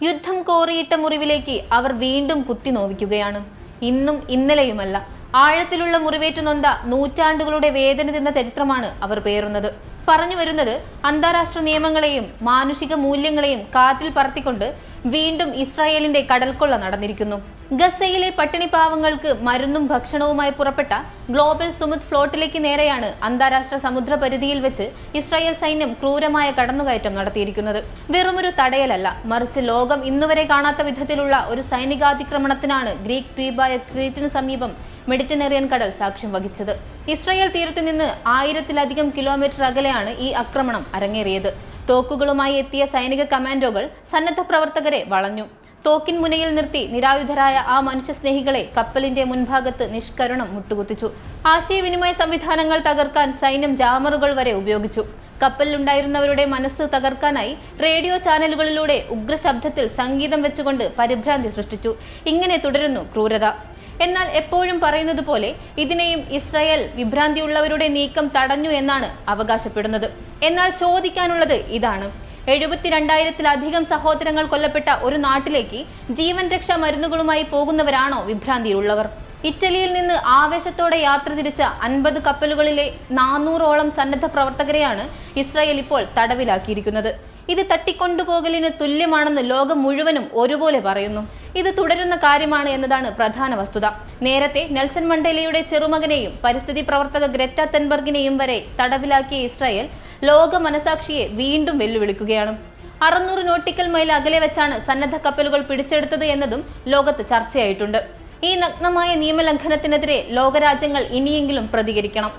യുദ്ധം കോറിയിട്ട മുറിവിലേക്ക് അവർ വീണ്ടും കുത്തി നോവിക്കുകയാണ്. ഇന്നും ഇന്നലെയുമല്ല, ആഴത്തിലുള്ള മുറിവേറ്റു നൊന്ത നൂറ്റാണ്ടുകളുടെ വേദന തിന്ന ചരിത്രമാണ് അവർ പേറുന്നത്. പറഞ്ഞു വരുന്നത് അന്താരാഷ്ട്ര നിയമങ്ങളെയും മാനുഷിക മൂല്യങ്ങളെയും കാറ്റിൽ പറത്തിക്കൊണ്ട് വീണ്ടും ഇസ്രായേലിന്റെ കടൽക്കൊള്ള നടന്നിരിക്കുന്നു. ഗസയിലെ പട്ടിണി പാവങ്ങൾക്ക് മരുന്നും ഭക്ഷണവുമായി പുറപ്പെട്ട ഗ്ലോബൽ സുമുദ് ഫ്ലോട്ടിലേക്ക് നേരെയാണ് അന്താരാഷ്ട്ര സമുദ്ര പരിധിയിൽ വെച്ച് ഇസ്രായേൽ സൈന്യം ക്രൂരമായ കടന്നുകയറ്റം നടത്തിയിരിക്കുന്നത്. വെറുമൊരു തടയലല്ല, മറിച്ച് ലോകം ഇന്നുവരെ കാണാത്ത വിധത്തിലുള്ള ഒരു സൈനികാതിക്രമണത്തിനാണ് ഗ്രീക്ക് ദ്വീപായ ക്രീറ്റിന് സമീപം മെഡിറ്ററേനിയൻ കടൽ സാക്ഷ്യം വഹിച്ചത്. ഇസ്രായേൽ തീരത്തു നിന്ന് 1000-ലധികം കിലോമീറ്റർ അകലെയാണ് ഈ ആക്രമണം അരങ്ങേറിയത്. തോക്കുകളുമായി എത്തിയ സൈനിക കമാൻഡോകൾ സന്നദ്ധ പ്രവർത്തകരെ വളഞ്ഞു. തോക്കിൻ മുനയിൽ നിർത്തി നിരായുധരായ ആ മനുഷ്യസ്നേഹികളെ കപ്പലിന്റെ മുൻഭാഗത്ത് നിഷ്കരുണം മുട്ടുകുത്തിച്ചു. ആശയവിനിമയ സംവിധാനങ്ങൾ തകർക്കാൻ സൈന്യം ജാമറുകൾ വരെ ഉപയോഗിച്ചു. കപ്പലിലുണ്ടായിരുന്നവരുടെ മനസ്സ് തകർക്കാനായി റേഡിയോ ചാനലുകളിലൂടെ ഉഗ്രശബ്ദത്തിൽ സംഗീതം വെച്ചുകൊണ്ട് പരിഭ്രാന്തി സൃഷ്ടിച്ചു. ഇങ്ങനെ തുടരുന്നു ക്രൂരത. എന്നാൽ എപ്പോഴും പറയുന്നത് പോലെ ഇതിനെയും ഇസ്രായേൽ വിഭ്രാന്തിയുള്ളവരുടെ നീക്കം തടഞ്ഞു എന്നാണ് അവകാശപ്പെടുന്നത്. എന്നാൽ ചോദിക്കാനുള്ളത് ഇതാണ്: 72,000-ലധികം സഹോദരങ്ങൾ കൊല്ലപ്പെട്ട ഒരു നാട്ടിലേക്ക് ജീവൻ രക്ഷാ മരുന്നുകളുമായി പോകുന്നവരാണോ വിഭ്രാന്തിയുള്ളവർ? ഇറ്റലിയിൽ നിന്ന് ആവേശത്തോടെ യാത്ര തിരിച്ച 50 കപ്പലുകളിലെ 400ഓളം സന്നദ്ധ പ്രവർത്തകരെയാണ് ഇസ്രായേൽ ഇപ്പോൾ തടവിലാക്കിയിരിക്കുന്നത്. ഇത് തട്ടിക്കൊണ്ടുപോകലിന് തുല്യമാണെന്ന് ലോകം മുഴുവനും ഒരുപോലെ പറയുന്നു. ഇത് തുടരുന്ന കാര്യമാണ് എന്നതാണ് പ്രധാന വസ്തുത. നേരത്തെ നെൽസൺ മണ്ടേലയുടെ ചെറുമകനെയും പരിസ്ഥിതി പ്രവർത്തക ഗ്രെറ്റ തെൻബർഗിനെയും വരെ തടവിലാക്കിയ ഇസ്രായേൽ ലോക മനസാക്ഷിയെ വീണ്ടും വെല്ലുവിളിക്കുകയാണ്. 600 നോട്ടിക്കൽ മൈൽ അകലെ വെച്ചാണ് സന്നദ്ധ കപ്പലുകൾ പിടിച്ചെടുത്തത് എന്നതും ലോകത്ത് ചർച്ചയായിട്ടുണ്ട്. ഈ നഗ്നമായ നിയമലംഘനത്തിനെതിരെ ലോകരാജ്യങ്ങൾ ഇനിയെങ്കിലും പ്രതികരിക്കണം.